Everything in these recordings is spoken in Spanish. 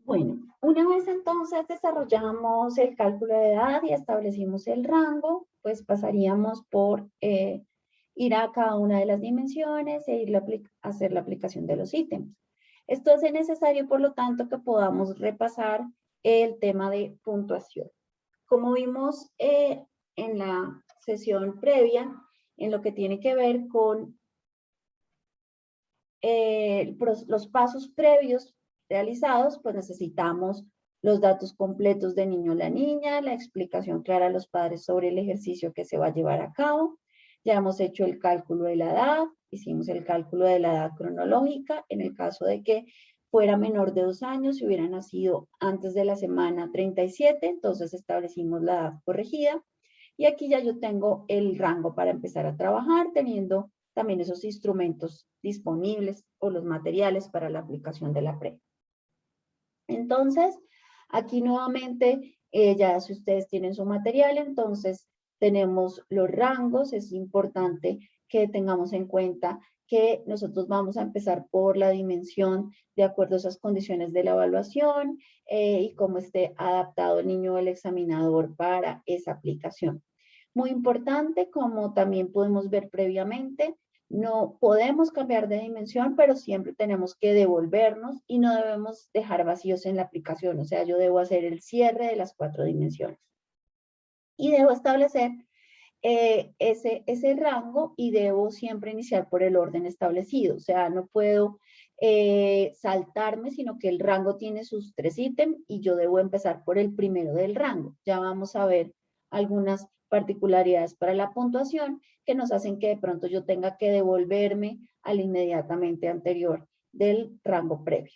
Bueno, una vez entonces desarrollamos el cálculo de edad y establecimos el rango, pues pasaríamos por ir a cada una de las dimensiones e ir a hacer la aplicación de los ítems. Esto hace necesario, por lo tanto, que podamos repasar el tema de puntuación. Como vimos en la sesión previa, en lo que tiene que ver con los pasos previos realizados, pues necesitamos los datos completos de niño o la niña, la explicación clara a los padres sobre el ejercicio que se va a llevar a cabo. Ya hemos hecho el cálculo de la edad, hicimos el cálculo de la edad cronológica, en el caso de que fuera menor de 2 años, si hubiera nacido antes de la semana 37, entonces establecimos la edad corregida. Y aquí ya yo tengo el rango para empezar a trabajar, teniendo también esos instrumentos disponibles o los materiales para la aplicación de la PRE. Entonces, aquí nuevamente, ya si ustedes tienen su material, entonces tenemos los rangos. Es importante que tengamos en cuenta que nosotros vamos a empezar por la dimensión de acuerdo a esas condiciones de la evaluación y cómo esté adaptado el niño o el examinador para esa aplicación. Muy importante, como también podemos ver previamente, no podemos cambiar de dimensión, pero siempre tenemos que devolvernos y no debemos dejar vacíos en la aplicación. O sea, yo debo hacer el cierre de las 4 dimensiones. Y debo establecer ese rango y debo siempre iniciar por el orden establecido. O sea, no puedo saltarme, sino que el rango tiene sus 3 ítems y yo debo empezar por el primero del rango. Ya vamos a ver algunas particularidades para la puntuación que nos hacen que de pronto yo tenga que devolverme al inmediatamente anterior del rango previo.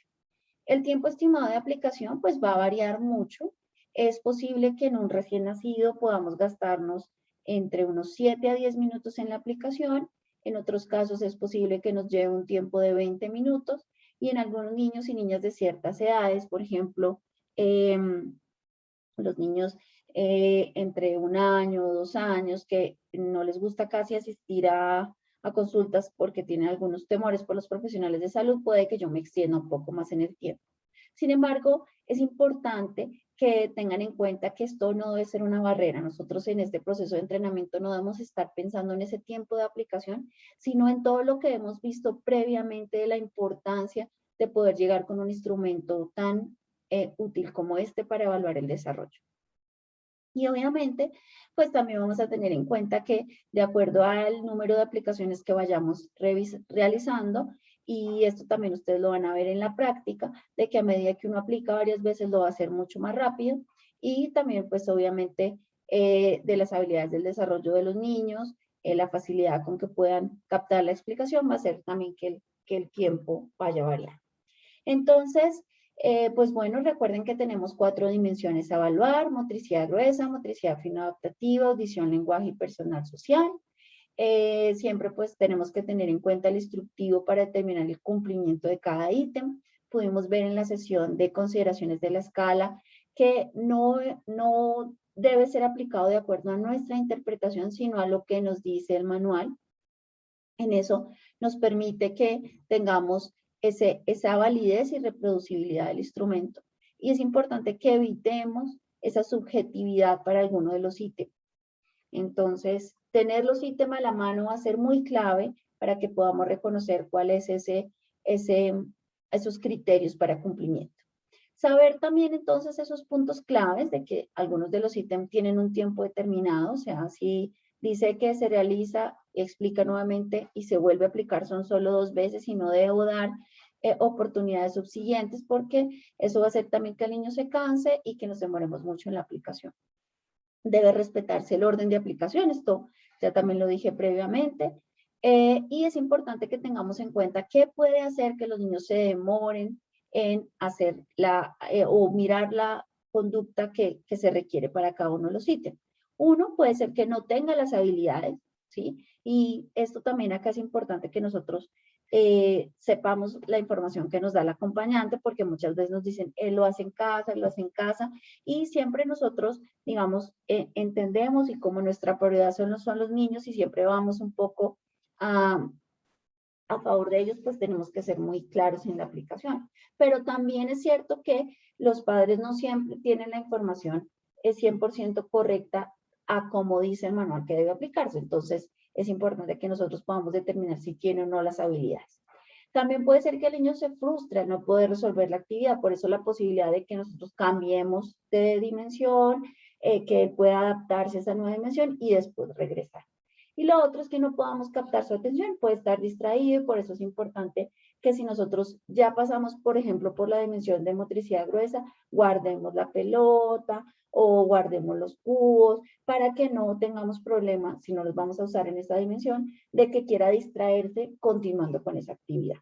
El tiempo estimado de aplicación pues va a variar mucho. Es posible que en un recién nacido podamos gastarnos entre unos 7 a 10 minutos en la aplicación. En otros casos es posible que nos lleve un tiempo de 20 minutos y en algunos niños y niñas de ciertas edades, por ejemplo, los niños entre 1 año o 2 años que no les gusta casi asistir a consultas porque tienen algunos temores por los profesionales de salud, puede que yo me extienda un poco más en el tiempo. Sin embargo, es importante que tengan en cuenta que esto no debe ser una barrera. Nosotros en este proceso de entrenamiento no debemos estar pensando en ese tiempo de aplicación, sino en todo lo que hemos visto previamente de la importancia de poder llegar con un instrumento tan útil como este para evaluar el desarrollo. Y obviamente, pues también vamos a tener en cuenta que de acuerdo al número de aplicaciones que vayamos realizando, y esto también ustedes lo van a ver en la práctica, de que a medida que uno aplica varias veces lo va a hacer mucho más rápido, y también pues obviamente de las habilidades del desarrollo de los niños, la facilidad con que puedan captar la explicación va a ser también que el tiempo vaya a variar. Entonces, pues bueno, recuerden que tenemos 4 dimensiones a evaluar: motricidad gruesa, motricidad fino adaptativa, audición, lenguaje y personal social. Siempre pues tenemos que tener en cuenta el instructivo para determinar el cumplimiento de cada ítem. Pudimos ver en la sesión de consideraciones de la escala que no debe ser aplicado de acuerdo a nuestra interpretación, sino a lo que nos dice el manual. En eso nos permite que tengamos esa validez y reproducibilidad del instrumento. Y es importante que evitemos esa subjetividad para alguno de los ítems. Entonces, tener los ítems a la mano va a ser muy clave para que podamos reconocer cuál es esos criterios para cumplimiento. Saber también entonces esos puntos claves de que algunos de los ítems tienen un tiempo determinado, o sea, si dice que se realiza, explica nuevamente y se vuelve a aplicar, son solo 2 veces y no debo dar oportunidades subsiguientes porque eso va a hacer también que el niño se canse y que nos demoremos mucho en la aplicación. Debe respetarse el orden de aplicación, esto ya también lo dije previamente, y es importante que tengamos en cuenta qué puede hacer que los niños se demoren en hacer o mirar la conducta que se requiere para cada uno de los ítems. Uno puede ser que no tenga las habilidades, ¿sí? Y esto también acá es importante que nosotros sepamos la información que nos da el acompañante, porque muchas veces nos dicen, él lo hace en casa, él lo hace en casa, y siempre nosotros, digamos, entendemos y como nuestra prioridad son los niños y siempre vamos un poco a a favor de ellos, pues tenemos que ser muy claros en la aplicación. Pero también es cierto que los padres no siempre tienen la información 100% correcta a como dice el manual que debe aplicarse. Entonces, es importante que nosotros podamos determinar si tiene o no las habilidades. También puede ser que el niño se frustre al no poder resolver la actividad, por eso la posibilidad de que nosotros cambiemos de dimensión, que él pueda adaptarse a esa nueva dimensión y después regresar. Y lo otro es que no podamos captar su atención, puede estar distraído, por eso es importante que si nosotros ya pasamos, por ejemplo, por la dimensión de motricidad gruesa, guardemos la pelota o guardemos los cubos para que no tengamos problemas, si no los vamos a usar en esta dimensión, de que quiera distraerse continuando con esa actividad.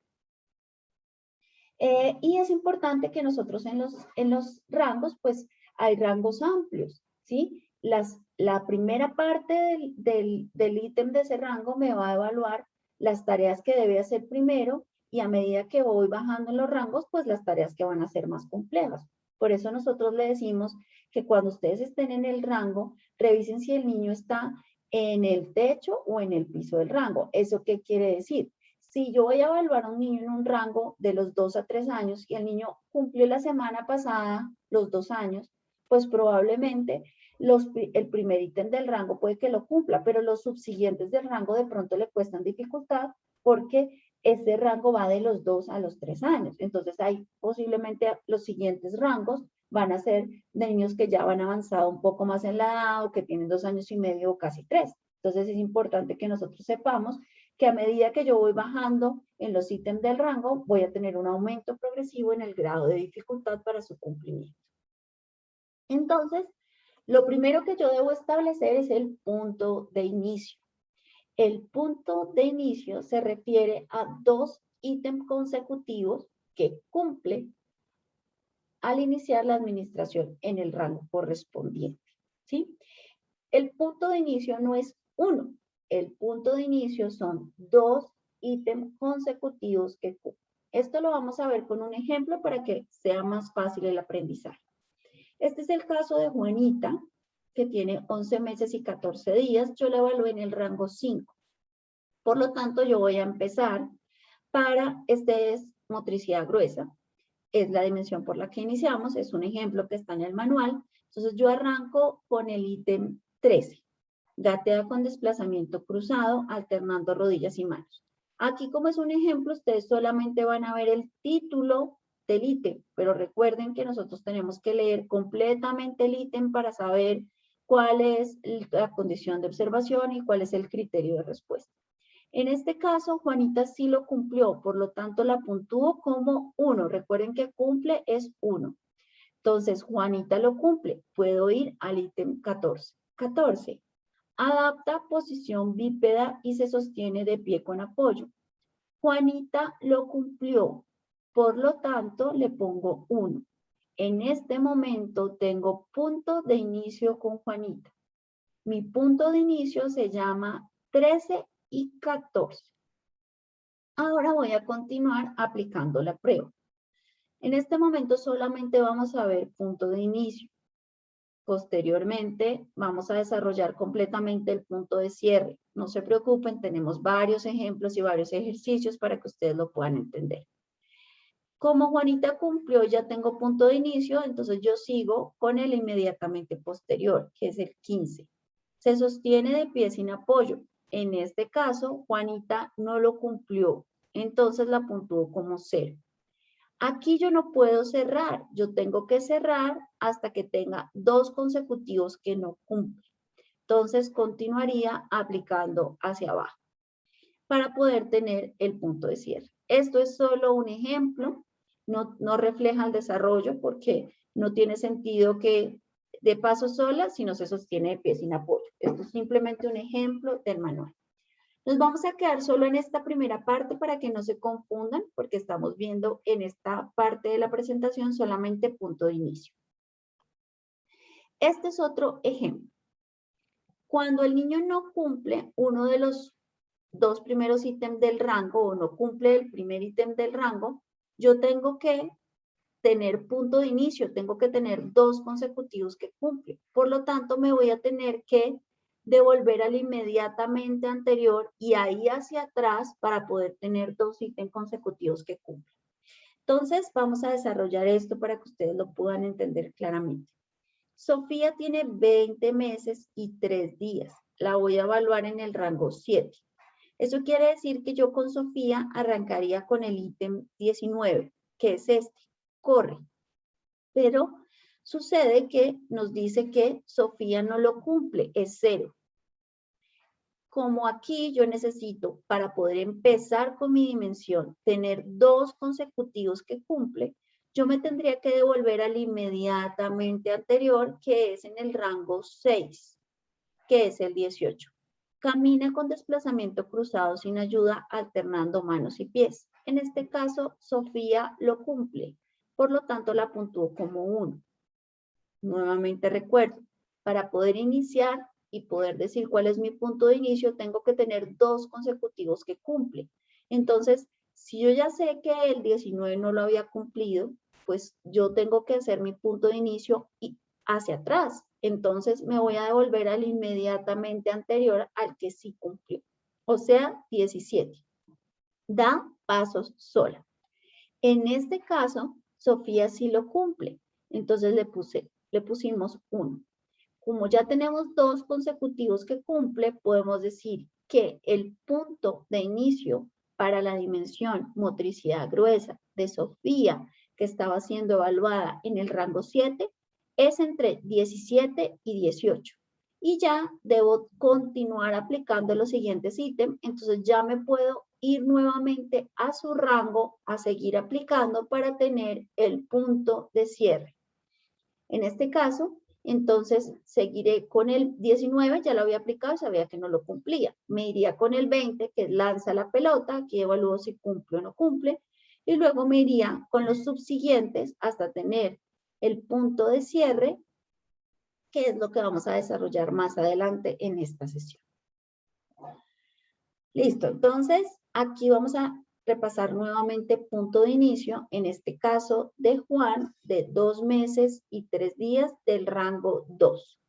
Y es importante que nosotros en los rangos, pues hay rangos amplios, ¿sí? La primera parte del ítem de ese rango me va a evaluar las tareas que debe hacer primero y a medida que voy bajando en los rangos, pues las tareas que van a ser más complejas. Por eso nosotros le decimos que cuando ustedes estén en el rango, revisen si el niño está en el techo o en el piso del rango. ¿Eso qué quiere decir? Si yo voy a evaluar a un niño en un rango de los 2 a 3 años y el niño cumplió la semana pasada los 2 años, pues probablemente el primer ítem del rango puede que lo cumpla, pero los subsiguientes del rango de pronto le cuestan dificultad porque ese rango va de los 2 a los 3 años. Entonces, hay posiblemente los siguientes rangos van a ser de niños que ya van avanzado un poco más en la edad o que tienen 2 años y medio o casi 3. Entonces, es importante que nosotros sepamos que a medida que yo voy bajando en los ítems del rango, voy a tener un aumento progresivo en el grado de dificultad para su cumplimiento. Entonces, lo primero que yo debo establecer es el punto de inicio. El punto de inicio se refiere a 2 ítems consecutivos que cumple al iniciar la administración en el rango correspondiente, ¿sí? El punto de inicio no es 1, el punto de inicio son 2 ítems consecutivos que cumplen. Esto lo vamos a ver con un ejemplo para que sea más fácil el aprendizaje. Este es el caso de Juanita, que tiene 11 meses y 14 días. Yo la evalué en el rango 5. Por lo tanto, yo voy a empezar este es motricidad gruesa. Es la dimensión por la que iniciamos. Es un ejemplo que está en el manual. Entonces, yo arranco con el ítem 13. Gatea con desplazamiento cruzado, alternando rodillas y manos. Aquí, como es un ejemplo, ustedes solamente van a ver el título del ítem, pero recuerden que nosotros tenemos que leer completamente el ítem para saber cuál es la condición de observación y cuál es el criterio de respuesta. En este caso, Juanita sí lo cumplió, por lo tanto la puntúo como 1. Recuerden que cumple es 1. Entonces, Juanita lo cumple. Puedo ir al ítem 14. 14. Adapta posición bípeda y se sostiene de pie con apoyo. Juanita lo cumplió, por lo tanto le pongo 1. En este momento tengo punto de inicio con Juanita. Mi punto de inicio se llama 13 y 14. Ahora voy a continuar aplicando la prueba. En este momento solamente vamos a ver punto de inicio. Posteriormente vamos a desarrollar completamente el punto de cierre. No se preocupen, tenemos varios ejemplos y varios ejercicios para que ustedes lo puedan entender. Como Juanita cumplió, ya tengo punto de inicio, entonces yo sigo con el inmediatamente posterior, que es el 15. Se sostiene de pie sin apoyo. En este caso, Juanita no lo cumplió, entonces la puntúo como 0. Aquí yo no puedo cerrar, yo tengo que cerrar hasta que tenga 2 consecutivos que no cumplen. Entonces continuaría aplicando hacia abajo para poder tener el punto de cierre. Esto es solo un ejemplo, no refleja el desarrollo porque no tiene sentido que de paso sola si no se sostiene de pie sin apoyo. Esto es simplemente un ejemplo del manual. Nos vamos a quedar solo en esta primera parte para que no se confundan, porque estamos viendo en esta parte de la presentación solamente punto de inicio. Este es otro ejemplo. Cuando el niño no cumple uno de los 2 primeros ítems del rango o no cumple el primer ítem del rango, yo tengo que tener punto de inicio, tengo que tener 2 consecutivos que cumplen. Por lo tanto, me voy a tener que devolver al inmediatamente anterior y ahí hacia atrás para poder tener 2 ítems consecutivos que cumplen. Entonces, vamos a desarrollar esto para que ustedes lo puedan entender claramente. Sofía tiene 20 meses y 3 días. La voy a evaluar en el rango 7. Eso quiere decir que yo con Sofía arrancaría con el ítem 19, que es este, corre. Pero sucede que nos dice que Sofía no lo cumple, es 0. Como aquí yo necesito, para poder empezar con mi dimensión, tener 2 consecutivos que cumple, yo me tendría que devolver al inmediatamente anterior, que es en el rango 6, que es el 18. Camina con desplazamiento cruzado sin ayuda, alternando manos y pies. En este caso, Sofía lo cumple, por lo tanto la puntúo como 1. Nuevamente recuerdo, para poder iniciar y poder decir cuál es mi punto de inicio, tengo que tener 2 consecutivos que cumplen. Entonces, si yo ya sé que el 19 no lo había cumplido, pues yo tengo que hacer mi punto de inicio y hacia atrás. Entonces, me voy a devolver al inmediatamente anterior al que sí cumplió, o sea, 17. Da pasos sola. En este caso, Sofía sí lo cumple. Entonces le pusimos 1. Como ya tenemos 2 consecutivos que cumple, podemos decir que el punto de inicio para la dimensión motricidad gruesa de Sofía, que estaba siendo evaluada en el rango 7, es entre 17 y 18. Y ya debo continuar aplicando los siguientes ítems, entonces ya me puedo ir nuevamente a su rango a seguir aplicando para tener el punto de cierre. En este caso, entonces seguiré con el 19, ya lo había aplicado y sabía que no lo cumplía. Me iría con el 20, que lanza la pelota, aquí evalúo si cumple o no cumple, y luego me iría con los subsiguientes hasta tener el punto de cierre, que es lo que vamos a desarrollar más adelante en esta sesión. Listo, entonces aquí vamos a repasar nuevamente punto de inicio, en este caso de Juan, de 2 meses y 3 días del rango 2.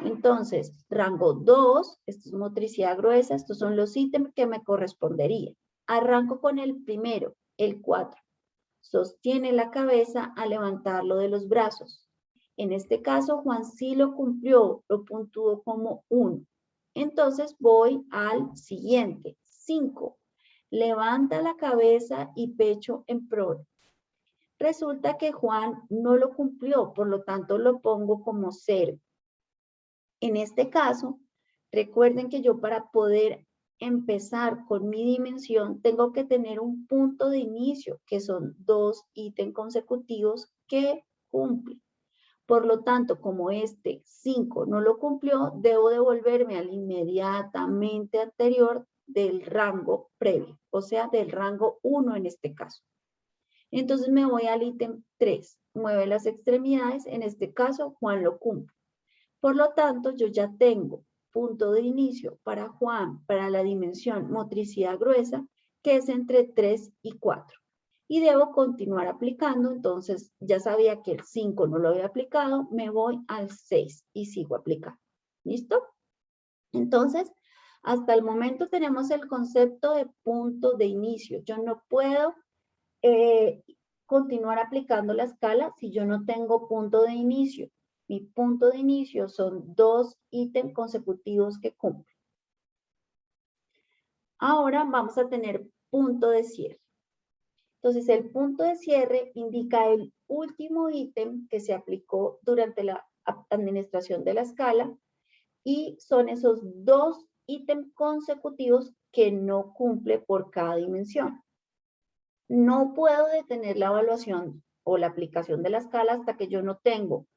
Entonces, rango 2, esto es motricidad gruesa, estos son los ítems que me corresponderían. Arranco con el primero, el 4. Sostiene la cabeza al levantarlo de los brazos. En este caso, Juan sí lo cumplió, lo puntuó como 1. Entonces voy al siguiente, 5. Levanta la cabeza y pecho en pro. Resulta que Juan no lo cumplió, por lo tanto lo pongo como 0. En este caso, recuerden que yo para poder empezar con mi dimensión tengo que tener un punto de inicio, que son 2 ítems consecutivos que cumplen. Por lo tanto, como este 5 no lo cumplió, debo devolverme al inmediatamente anterior del rango previo, o sea, del rango 1 en este caso. Entonces me voy al ítem 3, mueve las extremidades, en este caso Juan lo cumple. Por lo tanto, yo ya tengo punto de inicio para Juan, para la dimensión motricidad gruesa, que es entre 3 y 4. Y debo continuar aplicando, entonces ya sabía que el 5 no lo había aplicado, me voy al 6 y sigo aplicando. ¿Listo? Entonces, hasta el momento tenemos el concepto de punto de inicio. Yo no puedo continuar aplicando la escala si yo no tengo punto de inicio. Mi punto de inicio son 2 ítems consecutivos que cumplen. Ahora vamos a tener punto de cierre. Entonces, el punto de cierre indica el último ítem que se aplicó durante la administración de la escala y son esos 2 ítems consecutivos que no cumple por cada dimensión. No puedo detener la evaluación o la aplicación de la escala hasta que yo no tengo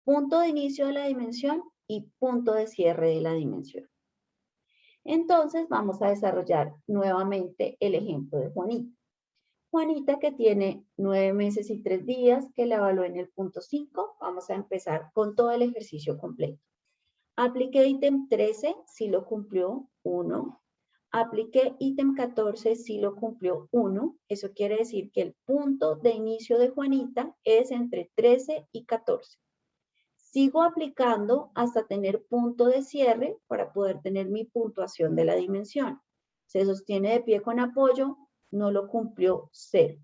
punto de inicio de la dimensión y punto de cierre de la dimensión. Entonces vamos a desarrollar nuevamente el ejemplo de Juanita. Juanita, que tiene 9 meses y 3 días, que la evalué en el punto 5. Vamos a empezar con todo el ejercicio completo. Apliqué ítem 13, si lo cumplió, 1. Apliqué ítem 14, si lo cumplió, 1. Eso quiere decir que el punto de inicio de Juanita es entre 13 y 14. Sigo aplicando hasta tener punto de cierre para poder tener mi puntuación de la dimensión. Se sostiene de pie con apoyo, no lo cumplió, 0.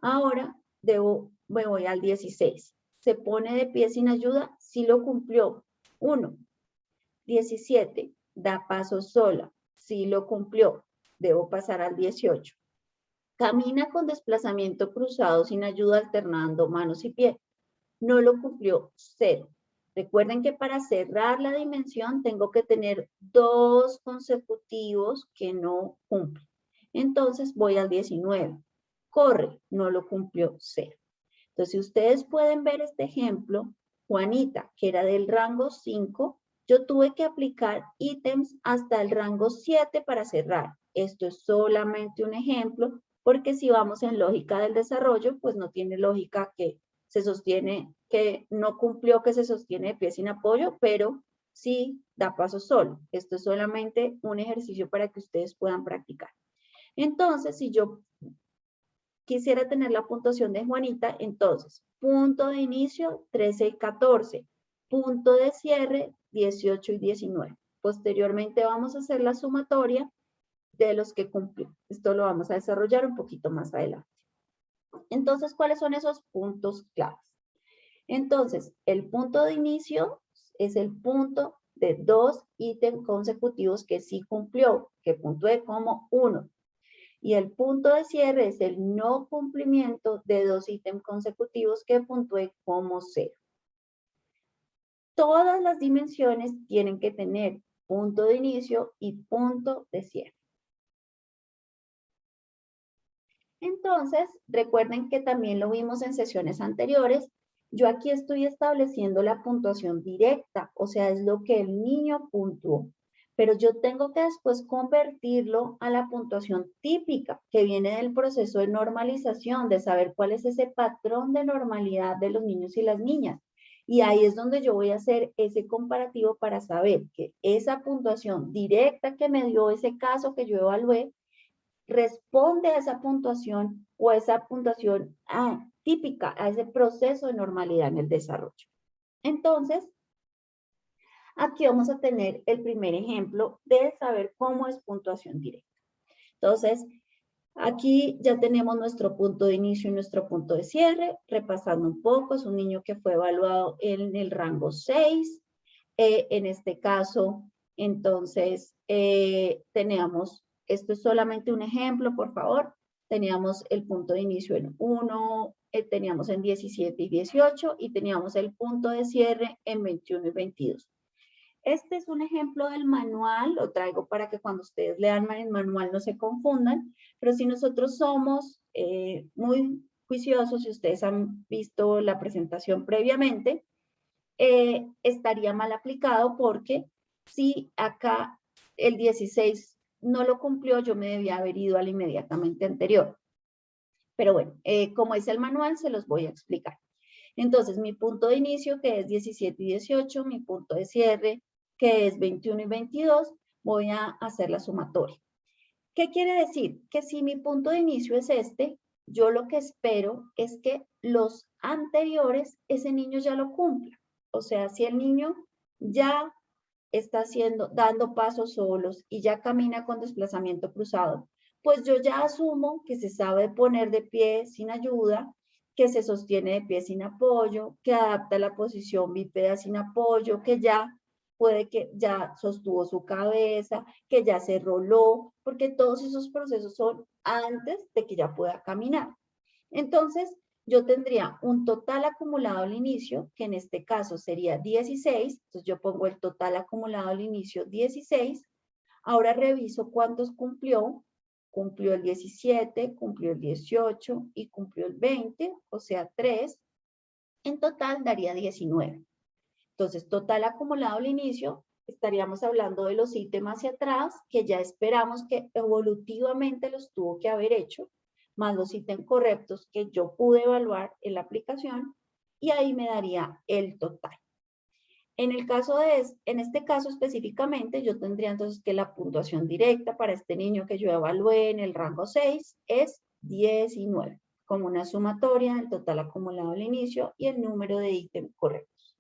Ahora me voy al 16. Se pone de pie sin ayuda, sí lo cumplió, 1. 17. Da paso sola, sí lo cumplió, debo pasar al 18. Camina con desplazamiento cruzado sin ayuda alternando manos y pies. No lo cumplió, 0. Recuerden que para cerrar la dimensión tengo que tener 2 consecutivos que no cumplen. Entonces voy al 19. Corre, no lo cumplió, 0. Entonces, si ustedes pueden ver este ejemplo, Juanita, que era del rango 5, yo tuve que aplicar ítems hasta el rango 7 para cerrar. Esto es solamente un ejemplo, porque si vamos en lógica del desarrollo, pues no tiene lógica que se sostiene, que no cumplió, que se sostiene de pie sin apoyo, pero sí da paso solo. Esto es solamente un ejercicio para que ustedes puedan practicar. Entonces, si yo quisiera tener la puntuación de Juanita, entonces, punto de inicio 13 y 14, punto de cierre 18 y 19. Posteriormente vamos a hacer la sumatoria de los que cumplió. Esto lo vamos a desarrollar un poquito más adelante. Entonces, ¿cuáles son esos puntos claves? Entonces, el punto de inicio es el punto de 2 ítems consecutivos que sí cumplió, que puntué como 1. Y el punto de cierre es el no cumplimiento de 2 ítems consecutivos que puntué como 0. Todas las dimensiones tienen que tener punto de inicio y punto de cierre. Entonces, recuerden que también lo vimos en sesiones anteriores. Yo aquí estoy estableciendo la puntuación directa, o sea, es lo que el niño puntuó. Pero yo tengo que después convertirlo a la puntuación típica, que viene del proceso de normalización, de saber cuál es ese patrón de normalidad de los niños y las niñas. Y ahí es donde yo voy a hacer ese comparativo para saber que esa puntuación directa que me dio ese caso que yo evalué, responde a esa puntuación o a esa puntuación típica, a ese proceso de normalidad en el desarrollo. Entonces, aquí vamos a tener el primer ejemplo de saber cómo es puntuación directa. Entonces, aquí ya tenemos nuestro punto de inicio y nuestro punto de cierre. Repasando un poco, es un niño que fue evaluado en el rango 6. En este caso, entonces, teníamos, esto es solamente un ejemplo, por favor. Teníamos el punto de inicio en 1, teníamos en 17 y 18 y teníamos el punto de cierre en 21 y 22. Este es un ejemplo del manual, lo traigo para que cuando ustedes lean el manual no se confundan, pero si nosotros somos muy juiciosos, si ustedes han visto la presentación previamente, estaría mal aplicado porque si acá el 16 no lo cumplió, yo me debía haber ido al inmediatamente anterior. Pero bueno, como es el manual, se los voy a explicar. Entonces, mi punto de inicio, que es 17 y 18, mi punto de cierre, que es 21 y 22, voy a hacer la sumatoria. ¿Qué quiere decir? Que si mi punto de inicio es este, yo lo que espero es que los anteriores, ese niño ya lo cumpla. O sea, si el niño ya está dando pasos solos y ya camina con desplazamiento cruzado, pues yo ya asumo que se sabe poner de pie sin ayuda, que se sostiene de pie sin apoyo, que adapta la posición bípeda sin apoyo, que ya puede que ya sostuvo su cabeza, que ya se roló, porque todos esos procesos son antes de que ya pueda caminar. Entonces, yo tendría un total acumulado al inicio, que en este caso sería 16, entonces yo pongo el total acumulado al inicio 16, ahora reviso cuántos cumplió el 17, cumplió el 18 y cumplió el 20, o sea 3, en total daría 19. Entonces, total acumulado al inicio, estaríamos hablando de los ítems hacia atrás, que ya esperamos que evolutivamente los tuvo que haber hecho, más los ítems correctos que yo pude evaluar en la aplicación, y ahí me daría el total. En este caso específicamente, yo tendría entonces que la puntuación directa para este niño que yo evalué en el rango 6 es 19, como una sumatoria del total acumulado al inicio y el número de ítems correctos.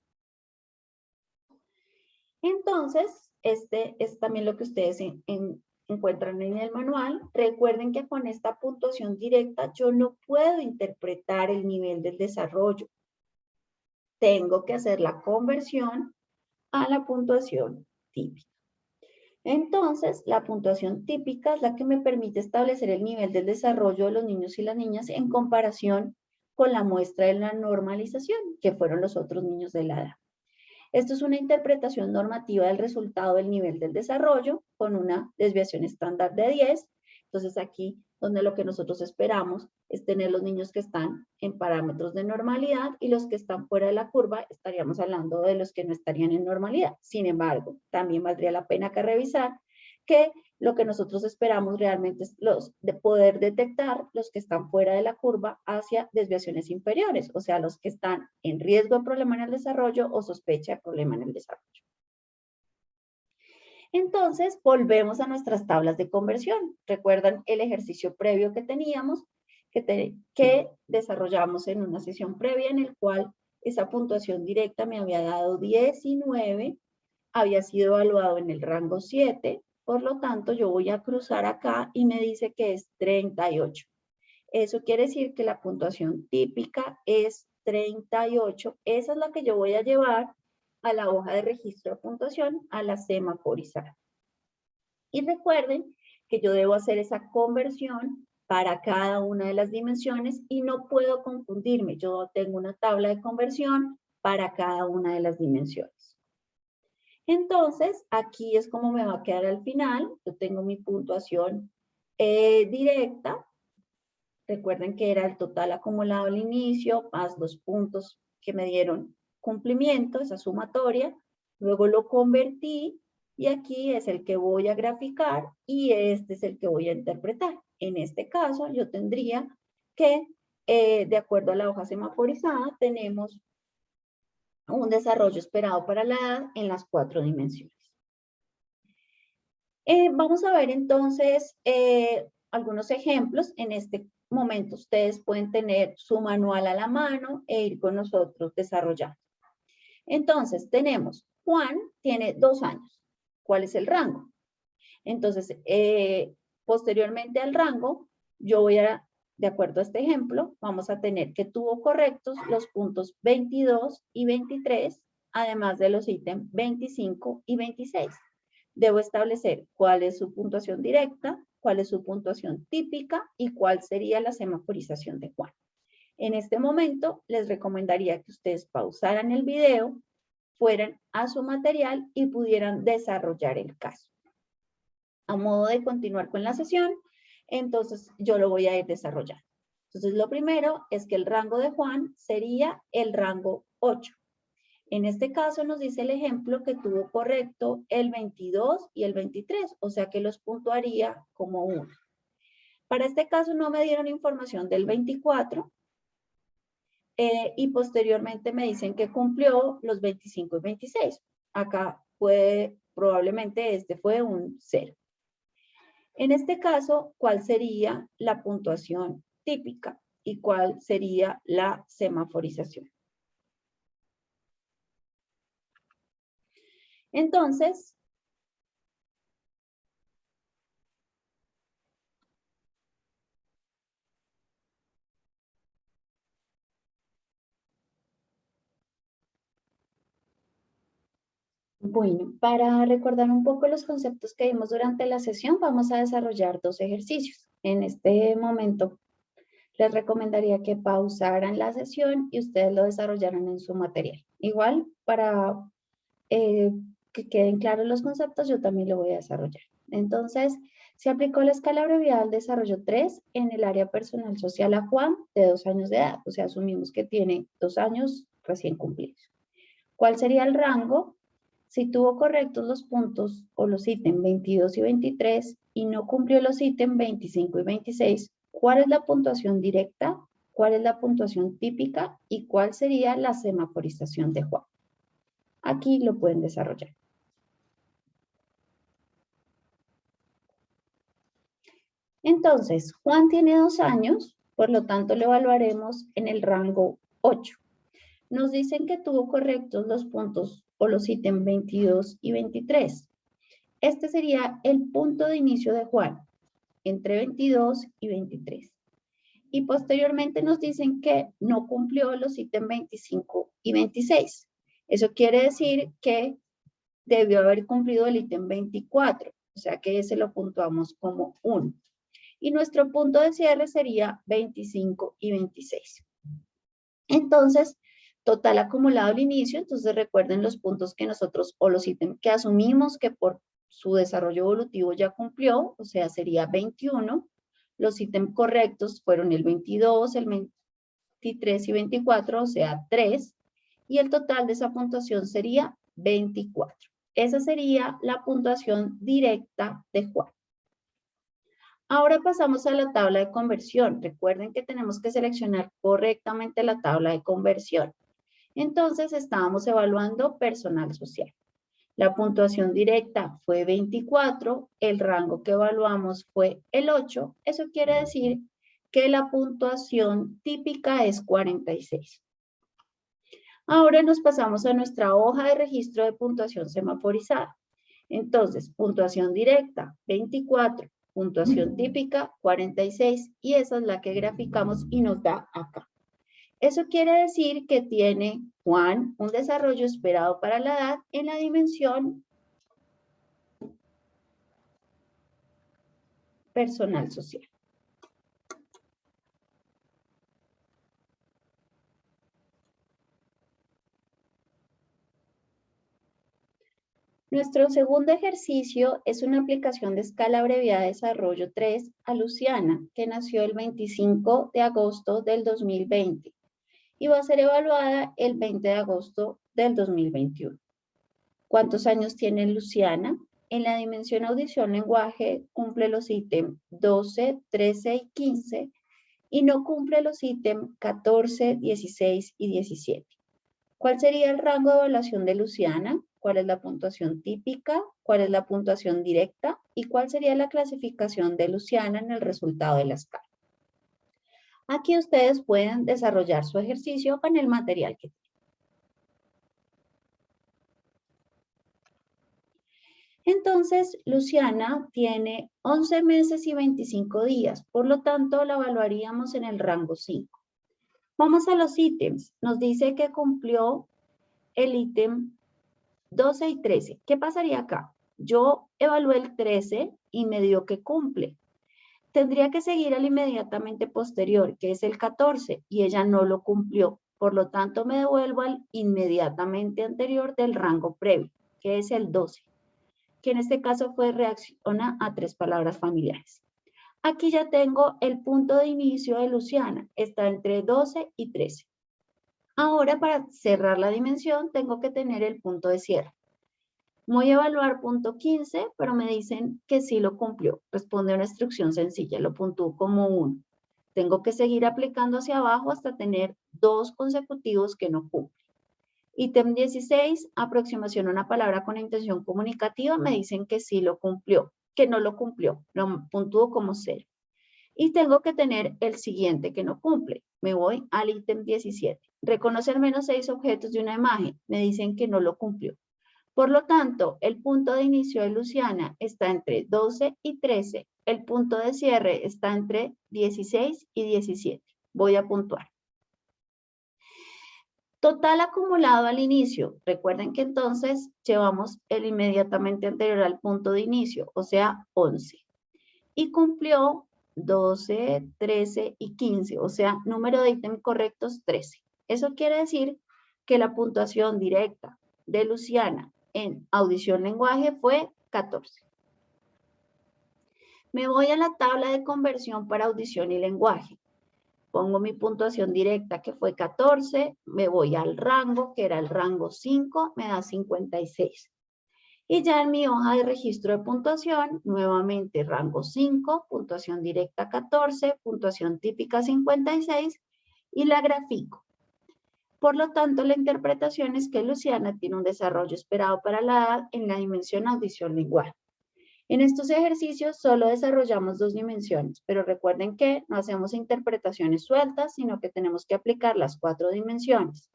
Entonces, este es también lo que ustedes encuentran en el manual. Recuerden que con esta puntuación directa yo no puedo interpretar el nivel del desarrollo. Tengo que hacer la conversión a la puntuación típica. Entonces, la puntuación típica es la que me permite establecer el nivel del desarrollo de los niños y las niñas en comparación con la muestra de la normalización, que fueron los otros niños de la edad. Esto es una interpretación normativa del resultado del nivel del desarrollo con una desviación estándar de 10. Entonces aquí, donde lo que nosotros esperamos es tener los niños que están en parámetros de normalidad y los que están fuera de la curva, estaríamos hablando de los que no estarían en normalidad. Sin embargo, también valdría la pena que revisar que lo que nosotros esperamos realmente es de poder detectar los que están fuera de la curva hacia desviaciones inferiores, o sea, los que están en riesgo de problema en el desarrollo o sospecha de problema en el desarrollo. Entonces, volvemos a nuestras tablas de conversión. ¿Recuerdan el ejercicio previo que teníamos, que desarrollamos en una sesión previa en el cual esa puntuación directa me había dado 19, había sido evaluado en el rango 7, por lo tanto, yo voy a cruzar acá y me dice que es 38. Eso quiere decir que la puntuación típica es 38. Esa es la que yo voy a llevar a la hoja de registro de puntuación, a la semaforizar. Y recuerden que yo debo hacer esa conversión para cada una de las dimensiones y no puedo confundirme. Yo tengo una tabla de conversión para cada una de las dimensiones. Entonces, aquí es como me va a quedar al final. Yo tengo mi puntuación directa. Recuerden que era el total acumulado al inicio, más los puntos que me dieron cumplimiento, esa sumatoria. Luego lo convertí y aquí es el que voy a graficar y este es el que voy a interpretar. En este caso, yo tendría que, de acuerdo a la hoja semaforizada, tenemos un desarrollo esperado para la edad en las 4 dimensiones. Vamos a ver entonces algunos ejemplos. En este momento ustedes pueden tener su manual a la mano e ir con nosotros desarrollando. Entonces tenemos, Juan tiene 2 años. ¿Cuál es el rango? Entonces, posteriormente al rango, yo voy a, de acuerdo a este ejemplo, vamos a tener que tuvo correctos los puntos 22 y 23, además de los ítems 25 y 26. Debo establecer cuál es su puntuación directa, cuál es su puntuación típica y cuál sería la semaforización de Juan. En este momento, les recomendaría que ustedes pausaran el video, fueran a su material y pudieran desarrollar el caso. A modo de continuar con la sesión, entonces yo lo voy a ir desarrollando. Entonces, lo primero es que el rango de Juan sería el rango 8. En este caso nos dice el ejemplo que tuvo correcto el 22 y el 23, o sea que los puntuaría como 1. Para este caso no me dieron información del 24 y posteriormente me dicen que cumplió los 25 y 26. Acá probablemente este fue un 0. En este caso, ¿cuál sería la puntuación típica y cuál sería la semaforización? Entonces, bueno, para recordar un poco los conceptos que vimos durante la sesión, vamos a desarrollar 2 ejercicios. En este momento, les recomendaría que pausaran la sesión y ustedes lo desarrollaran en su material. Igual, para que queden claros los conceptos, yo también lo voy a desarrollar. Entonces, se aplicó la escala abreviada al desarrollo 3 en el área personal social a Juan de 2 años de edad. O sea, asumimos que tiene 2 años recién cumplidos. ¿Cuál sería el rango? Si tuvo correctos los puntos o los ítems 22 y 23 y no cumplió los ítems 25 y 26, ¿cuál es la puntuación directa? ¿Cuál es la puntuación típica? ¿Y cuál sería la semaforización de Juan? Aquí lo pueden desarrollar. Entonces, Juan tiene 2 años, por lo tanto lo evaluaremos en el rango 8. Nos dicen que tuvo correctos los puntos o los ítems 22 y 23. Este sería el punto de inicio de Juan, entre 22 y 23. Y posteriormente nos dicen que no cumplió los ítems 25 y 26. Eso quiere decir que debió haber cumplido el ítem 24, o sea que ese lo puntuamos como 1. Y nuestro punto de cierre sería 25 y 26. Entonces, total acumulado al inicio, entonces recuerden los puntos que nosotros, o los ítems que asumimos que por su desarrollo evolutivo ya cumplió, o sea, sería 21. Los ítems correctos fueron el 22, el 23 y 24, o sea, 3. Y el total de esa puntuación sería 24. Esa sería la puntuación directa de Juan. Ahora pasamos a la tabla de conversión. Recuerden que tenemos que seleccionar correctamente la tabla de conversión. Entonces, estábamos evaluando personal social. La puntuación directa fue 24, el rango que evaluamos fue el 8. Eso quiere decir que la puntuación típica es 46. Ahora nos pasamos a nuestra hoja de registro de puntuación semaforizada. Entonces, puntuación directa, 24. Puntuación típica, 46. Y esa es la que graficamos y nos da acá. Eso quiere decir que tiene Juan un desarrollo esperado para la edad en la dimensión personal social. Nuestro segundo ejercicio es una aplicación de escala abreviada de desarrollo 3 a Luciana, que nació el 25 de agosto del 2020 y va a ser evaluada el 20 de agosto del 2021. ¿Cuántos años tiene Luciana? En la dimensión audición-lenguaje cumple los ítems 12, 13 y 15 y no cumple los ítems 14, 16 y 17. ¿Cuál sería el rango de evaluación de Luciana? ¿Cuál es la puntuación típica? ¿Cuál es la puntuación directa? ¿Y cuál sería la clasificación de Luciana en el resultado de la escala? Aquí ustedes pueden desarrollar su ejercicio con el material que tienen. Entonces, Luciana tiene 11 meses y 25 días, por lo tanto, la evaluaríamos en el rango 5. Vamos a los ítems. Nos dice que cumplió el ítem 12 y 13. ¿Qué pasaría acá? Yo evalué el 13 y me dio que cumple. Tendría que seguir al inmediatamente posterior, que es el 14, y ella no lo cumplió. Por lo tanto, me devuelvo al inmediatamente anterior del rango previo, que es el 12, que en este caso fue reacciona a 3 palabras familiares. Aquí ya tengo el punto de inicio de Luciana, está entre 12 y 13. Ahora, para cerrar la dimensión, tengo que tener el punto de cierre. Voy a evaluar punto 15, pero me dicen que sí lo cumplió. Responde a una instrucción sencilla, lo puntúo como 1. Tengo que seguir aplicando hacia abajo hasta tener 2 consecutivos que no cumplen. Ítem 16, aproximación a una palabra con intención comunicativa, me dicen que sí lo cumplió, que no lo cumplió, lo puntúo como 0. Y tengo que tener el siguiente que no cumple. Me voy al ítem 17. Reconoce al menos 6 objetos de una imagen, me dicen que no lo cumplió. Por lo tanto, el punto de inicio de Luciana está entre 12 y 13. El punto de cierre está entre 16 y 17. Voy a puntuar. Total acumulado al inicio. Recuerden que entonces llevamos el inmediatamente anterior al punto de inicio, o sea, 11. Y cumplió 12, 13 y 15, o sea, número de ítems correctos 13. Eso quiere decir que la puntuación directa de Luciana en audición-lenguaje fue 14. Me voy a la tabla de conversión para audición y lenguaje. Pongo mi puntuación directa que fue 14, me voy al rango, que era el rango 5, me da 56. Y ya en mi hoja de registro de puntuación, nuevamente rango 5, puntuación directa 14, puntuación típica 56 y la grafico. Por lo tanto, la interpretación es que Luciana tiene un desarrollo esperado para la edad en la dimensión audición-lenguaje. En estos ejercicios solo desarrollamos 2 dimensiones, pero recuerden que no hacemos interpretaciones sueltas, sino que tenemos que aplicar las 4 dimensiones.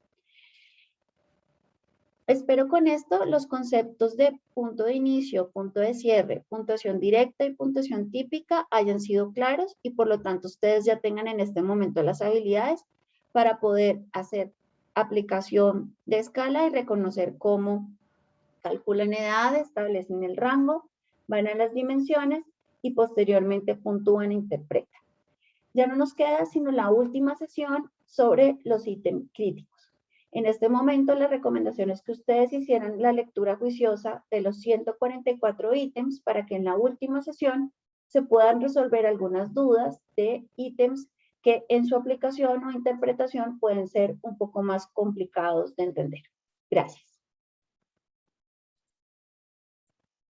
Espero con esto los conceptos de punto de inicio, punto de cierre, puntuación directa y puntuación típica hayan sido claros y por lo tanto ustedes ya tengan en este momento las habilidades para poder hacer aplicación de escala y reconocer cómo calculan edad, establecen el rango, van a las dimensiones y posteriormente puntúan e interpretan. Ya no nos queda sino la última sesión sobre los ítems críticos. En este momento, la recomendación es que ustedes hicieran la lectura juiciosa de los 144 ítems para que en la última sesión se puedan resolver algunas dudas de ítems que en su aplicación o interpretación pueden ser un poco más complicados de entender. Gracias.